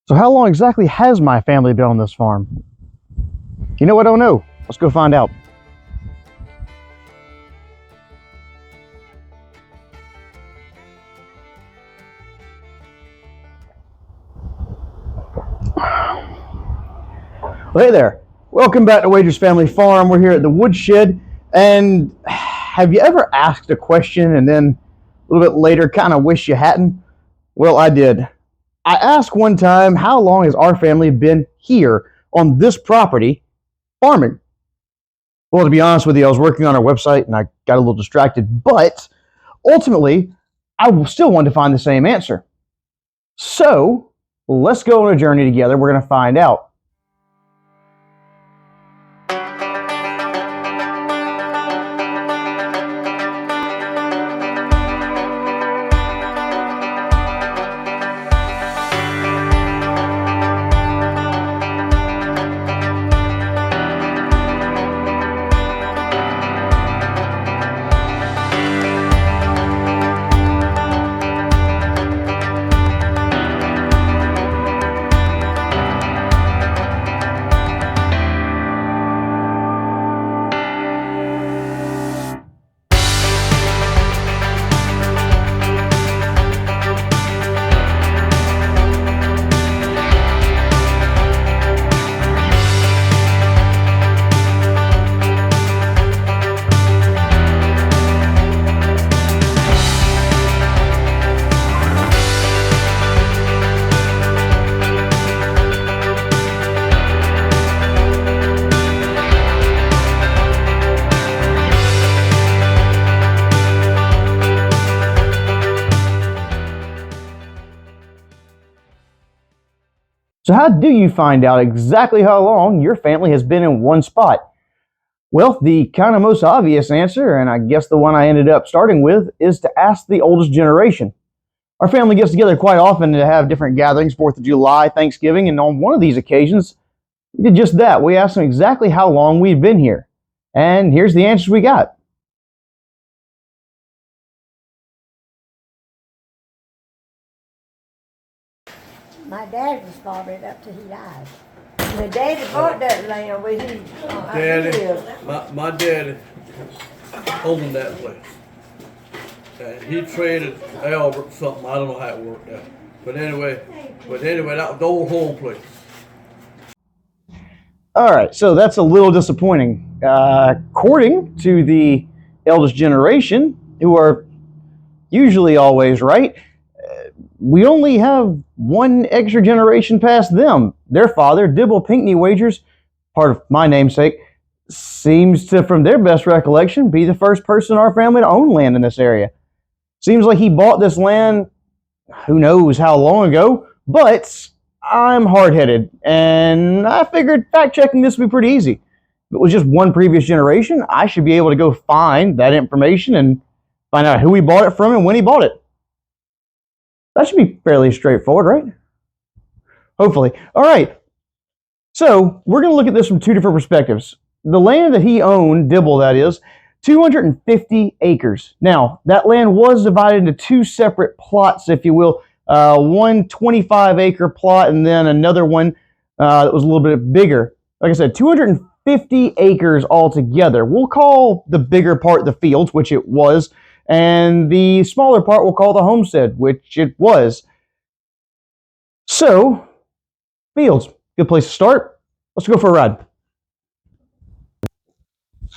So how long exactly has my family been on this farm? You know, I don't know. Let's go find out. Well, hey there. Welcome back to Wagers Family Farm. We're here at the woodshed. And have you ever asked a question and then a little bit later kind of wish you hadn't? Well, I did. I asked one time, how long has our family been here on this property farming? Well, to be honest with you, I was working on our website and I got a little distracted, but ultimately, I still wanted to find the same answer. So let's go on a journey together. We're going to find out. So how do you find out exactly how long your family has been in one spot? Well, the kind of most obvious answer, and I guess the one I ended up starting with, is to ask the oldest generation. Our family gets together quite often to have different gatherings, 4th of July, Thanksgiving, and on one of these occasions, we did just that. We asked them exactly how long we'd been here. And here's the answers we got. My dad was farming up till he died. My daddy bought that land where he lived. My daddy owned that place. And he traded Albert something, I don't know how it worked out. But anyway, that was the old home place. All right, so that's a little disappointing. According to the eldest generation, who are usually always right, we only have one extra generation past them. Their father, Dibble Pinckney Wagers, part of my namesake, seems to, from their best recollection, be the first person in our family to own land in this area. Seems like he bought this land who knows how long ago, but I'm hard-headed, and I figured fact-checking this would be pretty easy. If it was just one previous generation, I should be able to go find that information and find out who he bought it from and when he bought it. That should be fairly straightforward, right? Hopefully. All right. So we're going to look at this from two different perspectives. The land that he owned, Dibble that is, 250 acres. Now, that land was divided into two separate plots, if you will. One 25-acre plot and then another one that was a little bit bigger. Like I said, 250 acres altogether. We'll call the bigger part the fields, which it was, and the smaller part we'll call the homestead, which it was. So, fields, good place to start. Let's go for a ride.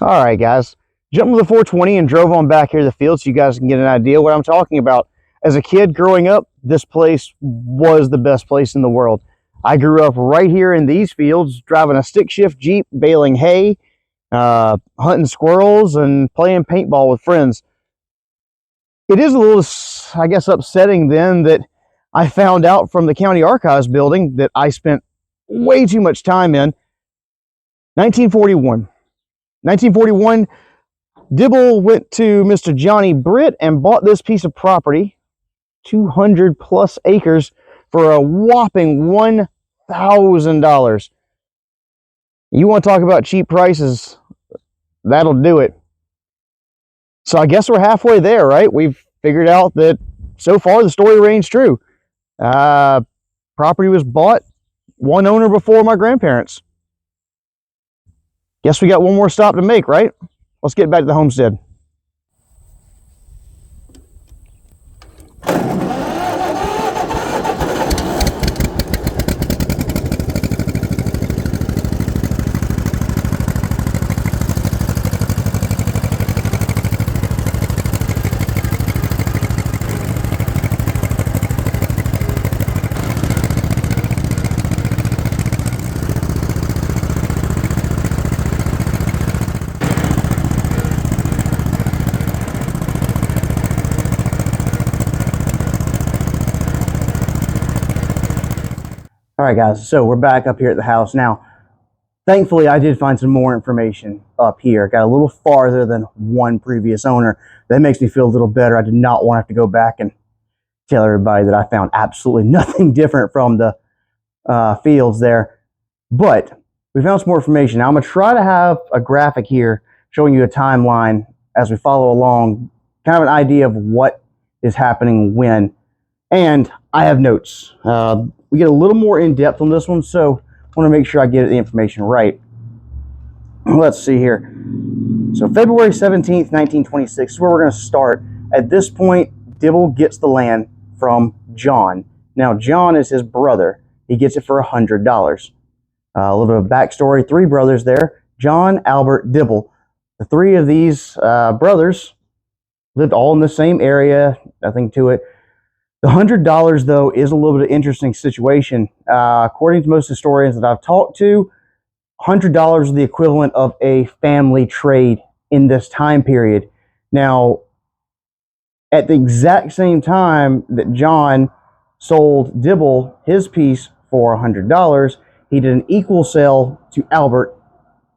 All right, guys. Jumped to the 420 and drove on back here to the field so you guys can get an idea what I'm talking about. As a kid growing up, this place was the best place in the world. I grew up right here in these fields, driving a stick shift Jeep, baling hay, hunting squirrels, and playing paintball with friends. It is a little, I guess, upsetting then that I found out from the county archives building that I spent way too much time in. 1941. 1941, Dibble went to Mr. Johnny Britt and bought this piece of property, 200 plus acres, for a whopping $1,000. You want to talk about cheap prices? That'll do it. So I guess we're halfway there, right? We've figured out that so far the story rings true. property was bought, one owner before my grandparents. Guess we got one more stop to make, right? Let's get back to the homestead. All right, guys, so we're back up here at the house. Now, thankfully, I did find some more information up here. Got a little farther than one previous owner. That makes me feel a little better. I did not want to have to go back and tell everybody that I found absolutely nothing different from the fields there. But we found some more information. Now, I'm going to try to have a graphic here showing you a timeline as we follow along, kind of an idea of what is happening when. And I have notes. We get a little more in depth on this one, so I want to make sure I get the information right. Let's see here. So February 17th, 1926 is where we're going to start. At this point, Dibble gets the land from John. Now, John is his brother. He gets it for $100. A little bit of backstory. 3 brothers there. John, Albert, Dibble. The 3 of these brothers lived all in the same area. Nothing to it. The $100, though, is a little bit of an interesting situation. According to most historians that I've talked to, $100 is the equivalent of a family trade in this time period. Now, at the exact same time that John sold Dibble his piece for $100, he did an equal sale to Albert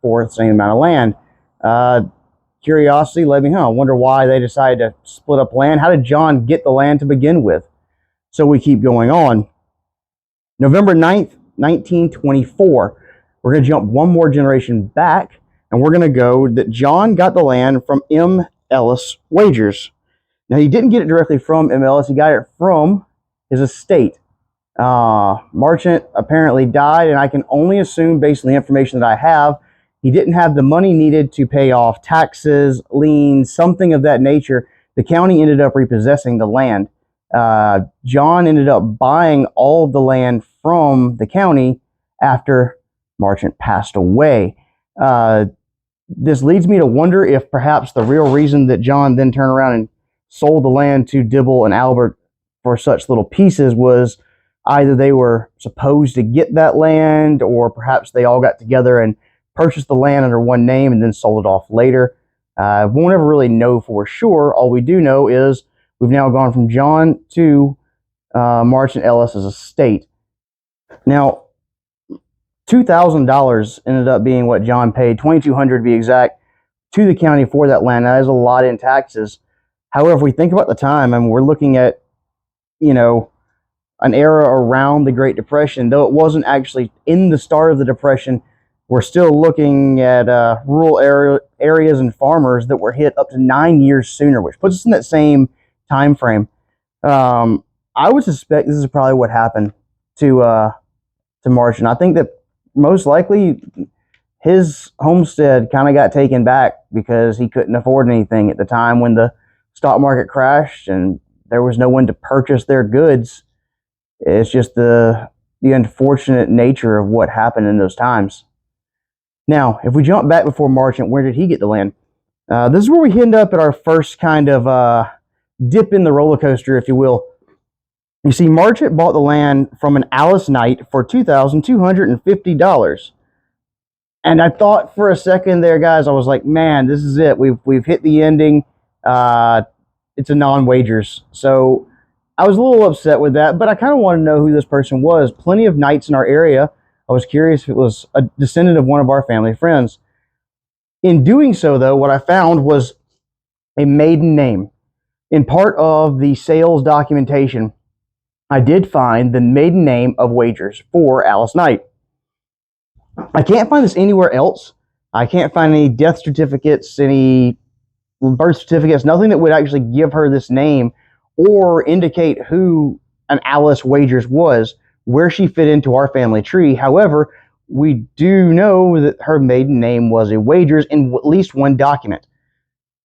for the same amount of land. Curiosity led me, I wonder why they decided to split up land. How did John get the land to begin with? So we keep going on. November 9th, 1924. We're going to jump one more generation back, and we're going to go that John got the land from M. Ellis Wagers. Now, he didn't get it directly from M. Ellis. He got it from his estate. Marchant apparently died, and I can only assume, based on the information that I have, he didn't have the money needed to pay off taxes, liens, something of that nature. The county ended up repossessing the land. John ended up buying all of the land from the county after Marchant passed away. This leads me to wonder if perhaps the real reason that John then turned around and sold the land to Dibble and Albert for such little pieces was either they were supposed to get that land, or perhaps they all got together and purchased the land under one name and then sold it off later. We won't ever really know for sure. All we do know is we've now gone from John to Marchant Ellis's estate. Now, $2,000 ended up being what John paid, $2,200 to be exact, to the county for that land. Now, that is a lot in taxes. However, if we think about the time, I mean, we're looking at, an era around the Great Depression. Though it wasn't actually in the start of the Depression, we're still looking at rural areas and farmers that were hit up to 9 years sooner, which puts us in that same time frame. I would suspect this is probably what happened to Marchant. I think that most likely his homestead kind of got taken back because he couldn't afford anything at the time when the stock market crashed and there was no one to purchase their goods. It's just the unfortunate nature of what happened in those times. Now, if we jump back before Marchant, where did he get the land? This is where we end up at our first kind of dip in the roller coaster, if you will. You see, Marchant bought the land from an Alice Knight for $2,250. And I thought for a second there, guys, I was like, man, this is it. We've hit the ending. It's a non-wagers. So I was a little upset with that, but I kind of want to know who this person was. Plenty of Knights in our area. I was curious if it was a descendant of one of our family friends. In doing so, though, what I found was a maiden name. In part of the sales documentation, I did find the maiden name of Wagers for Alice Knight. I can't find this anywhere else. I can't find any death certificates, any birth certificates, nothing that would actually give her this name or indicate who an Alice Wagers was. where she fit into our family tree. However, we do know that her maiden name was a Wagers in at least one document.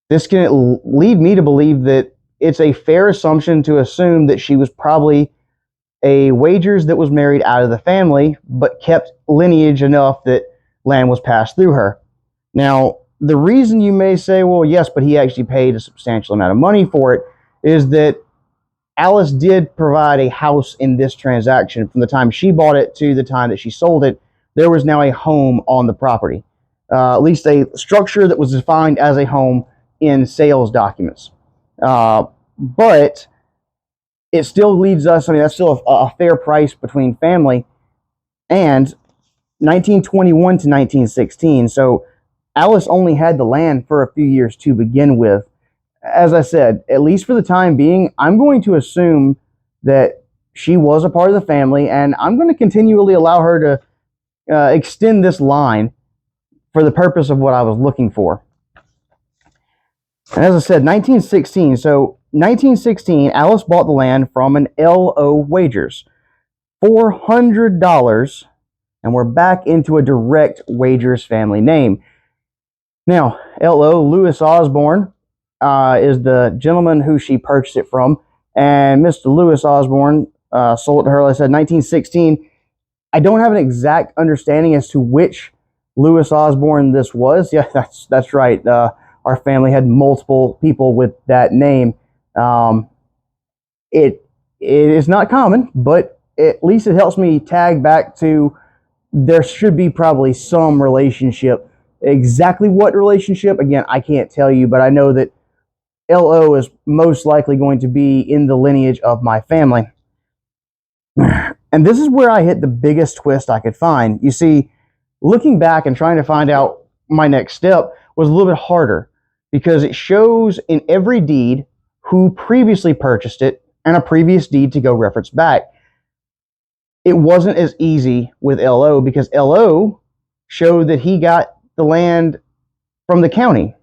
This can lead me to believe that it's a fair assumption to assume that she was probably a Wagers that was married out of the family, but kept lineage enough that land was passed through her. Now, the reason you may say, well, yes, but he actually paid a substantial amount of money for it, is that Alice did provide a house in this transaction. From the time she bought it to the time that she sold it, there was now a home on the property, at least a structure that was defined as a home in sales documents. But it still leads us, I mean, that's still a fair price between family, and 1921 to 1916. So Alice only had the land for a few years to begin with. As I said, at least for the time being, I'm going to assume that she was a part of the family, and I'm going to continually allow her to extend this line for the purpose of what I was looking for. And as I said, 1916. So 1916, Alice bought the land from an L.O. Wagers. $400, and we're back into a direct Wagers family name. Now, L.O. Lewis Osborne is the gentleman who she purchased it from, and Mr. Lewis Osborne sold it to her, like I said, 1916. I don't have an exact understanding as to which Lewis Osborne this was. Yeah, that's right. Our family had multiple people with that name. It is not common, but at least it helps me tag back to there should be probably some relationship. Exactly what relationship, again, I can't tell you, but I know that L.O. is most likely going to be in the lineage of my family. And this is where I hit the biggest twist I could find. You see, looking back and trying to find out my next step was a little bit harder, because it shows in every deed who previously purchased it and a previous deed to go reference back. It wasn't as easy with L.O. because L.O. showed that he got the land from the county.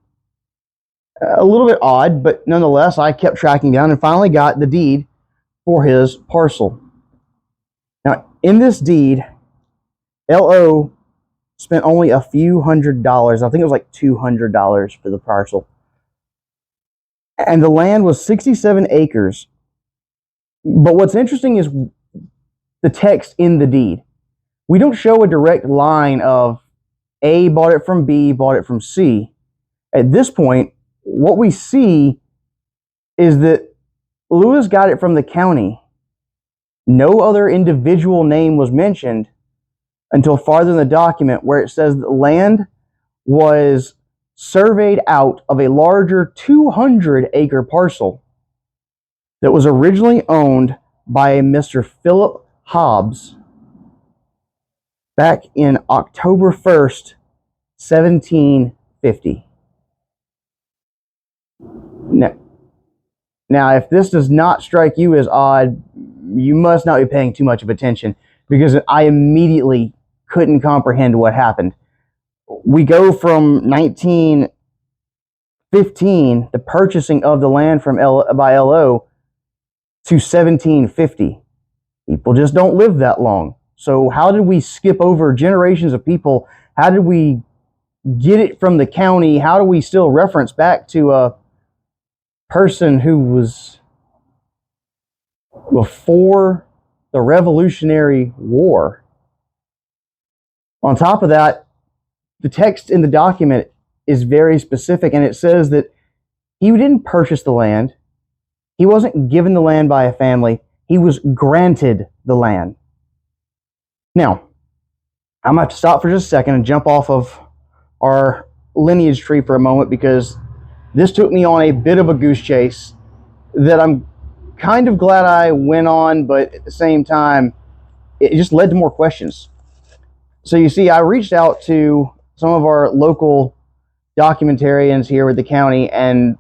A little bit odd, but nonetheless, I kept tracking down and finally got the deed for his parcel. Now, in this deed, L.O. spent only a few $100s. I think it was like $200 for the parcel. And the land was 67 acres. But what's interesting is the text in the deed. We don't show a direct line of A bought it from B, bought it from C. At this point, what we see is that Lewis got it from the county. No other individual name was mentioned until farther in the document, where it says the land was surveyed out of a larger 200-acre parcel that was originally owned by a Mr. Phillip Hobbs back in October 1st, 1750. Now, if this does not strike you as odd, you must not be paying too much of attention, because I immediately couldn't comprehend what happened. We go from 1915, the purchasing of the land from by L.O., to 1750. People just don't live that long. So how did we skip over generations of people? How did we get it from the county? How do we still reference back to a person who was before the Revolutionary War? On top of that, the text in the document is very specific, and it says that he didn't purchase the land. He wasn't given the land by a family. He was granted the land. Now, I'm going to have to stop for just a second and jump off of our lineage tree for a moment, because this took me on a bit of a goose chase that I'm kind of glad I went on, but at the same time, it just led to more questions. So you see, I reached out to some of our local documentarians here with the county, and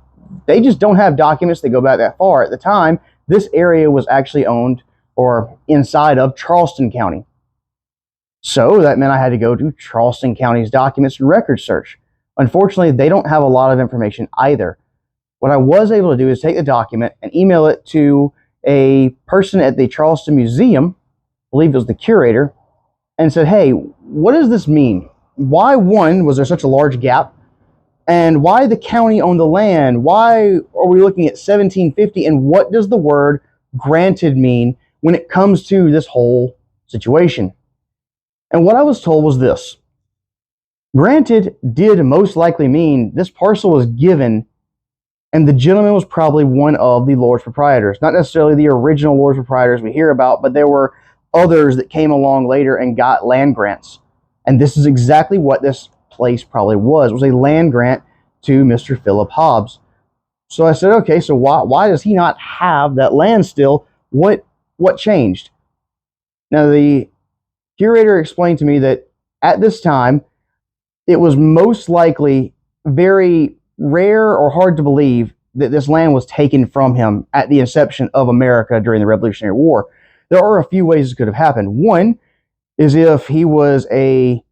they just don't have documents that go back that far. At the time, this area was actually owned or inside of Charleston County. So that meant I had to go to Charleston County's documents and record search. Unfortunately, they don't have a lot of information either. What I was able to do is take the document and email it to a person at the Charleston Museum believe it was the curator, and said, hey, what does this mean? Why, one, was there such a large gap? And why the county owned the land? Why are we looking at 1750? And what does the word granted mean when it comes to this whole situation? And what I was told was this. Granted did most likely mean this parcel was given, and the gentleman was probably one of the Lord's proprietors. Not necessarily the original Lord's proprietors we hear about, but there were others that came along later and got land grants. And this is exactly what this place probably was a land grant to Mr. Phillip Hobbs. So I said, okay, so why does he not have that land still? What changed? Now, the curator explained to me that at this time, it was most likely very rare or hard to believe that this land was taken from him at the inception of America during the Revolutionary War. There are a few ways this could have happened. One is if he was a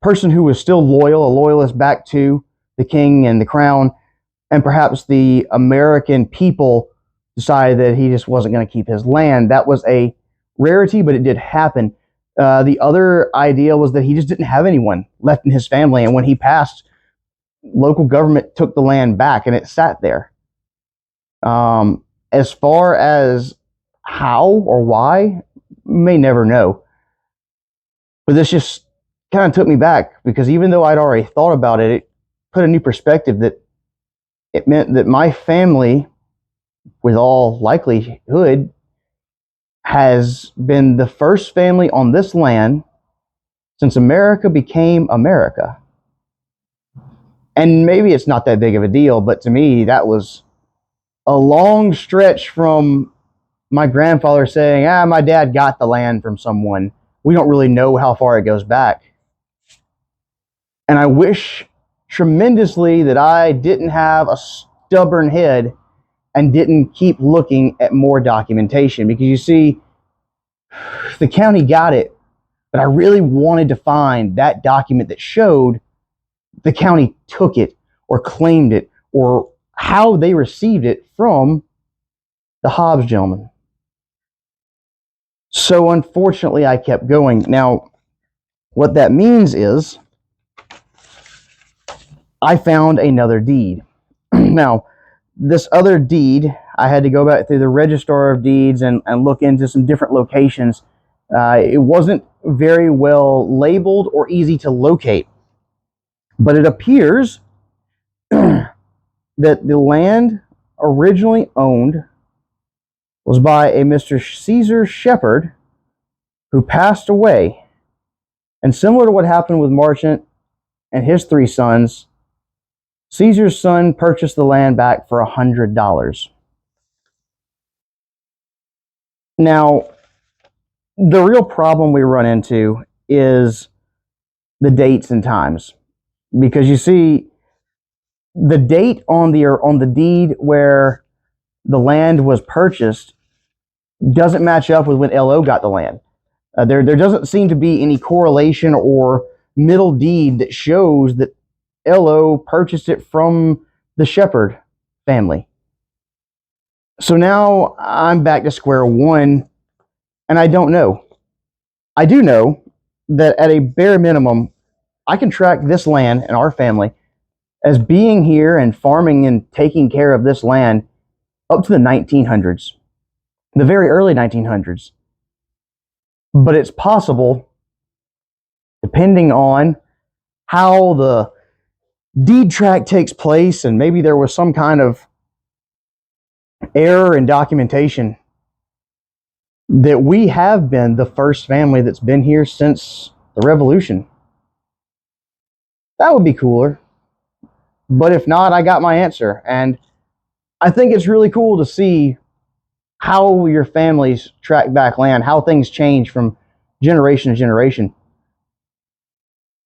person who was still loyal, a loyalist back to the king and the crown, and perhaps the American people decided that he just wasn't going to keep his land. That was a rarity, but it did happen. The other idea was that he just didn't have anyone left in his family, and when he passed, local government took the land back, and it sat there. As far as how or why, may never know. But this just kind of took me back, because even though I'd already thought about it, it put a new perspective that it meant that my family, with all likelihood, has been the first family on this land since America became America. And maybe it's not that big of a deal, but to me, that was a long stretch from my grandfather saying, my dad got the land from someone. We don't really know how far it goes back. And I wish tremendously that I didn't have a stubborn head and didn't keep looking at more documentation, because you see, the county got it, but I really wanted to find that document that showed the county took it or claimed it or how they received it from the Hobbs gentleman. So unfortunately, I kept going. Now, what that means is I found another deed. Now, this other deed, I had to go back through the Register of Deeds and look into some different locations. It wasn't very well labeled or easy to locate. But it appears that the land originally owned was by a Mr. Caesar Shepherd, who passed away. And similar to what happened with Marchant and his three sons, Caesar's son purchased the land back for $100. Now, the real problem we run into is the dates and times. Because you see, the date on the deed where the land was purchased doesn't match up with when LO got the land. There doesn't seem to be any correlation or middle deed that shows that LO purchased it from the Shepherd family. So now I'm back to square one, and I don't know. I do know that at a bare minimum, I can track this land and our family as being here and farming and taking care of this land up to the 1900s, the very early 1900s. But it's possible, depending on how the deed track takes place, and maybe there was some kind of error in documentation, that we have been the first family that's been here since the Revolution. That would be cooler. But if not, I got my answer. And I think it's really cool to see how your families track back land, how things change from generation to generation.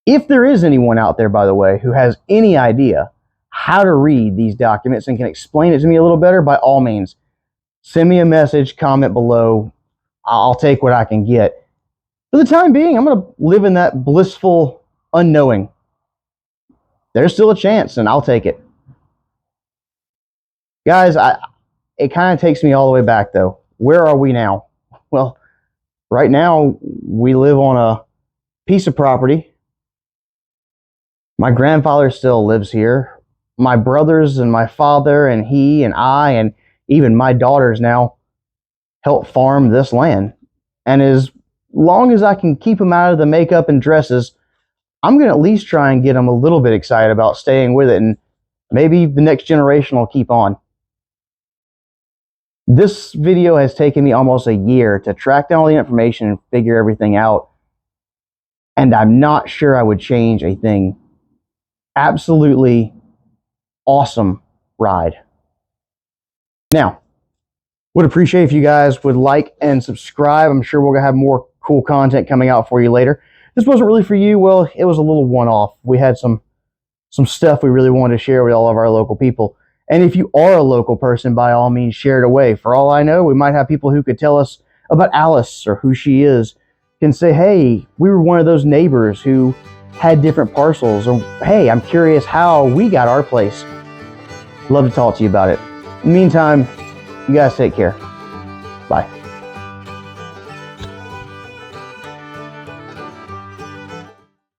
If there is anyone out there, by the way, who has any idea how to read these documents and can explain it to me a little better, by all means, send me a message, comment below. I'll take what I can get. For the time being, I'm going to live in that blissful unknowing. There's still a chance, and I'll take it. Guys, it kind of takes me all the way back, though. Where are we now? Well, Right now, we live on a piece of property. My grandfather still lives here. My brothers and my father and he and I and even my daughters now help farm this land. And as long as I can keep them out of the makeup and dresses, I'm going to at least try and get them a little bit excited about staying with it, and maybe the next generation will keep on. This video has taken me almost a year to track down all the information and figure everything out, and I'm not sure I would change a thing. Absolutely awesome ride. Now, would appreciate if you guys would like and subscribe. I'm sure we'll have more cool content coming out for you later. This wasn't really for you. Well, it was a little one-off. We had some stuff we really wanted to share with all of our local people. And if you are a local person, by all means, share it away. For all I know, we might have people who could tell us about Alice or who she is, can say, hey, we were one of those neighbors who had different parcels, or hey, I'm curious how we got our place. Love to talk to you about it. In the meantime, you guys take care. Bye.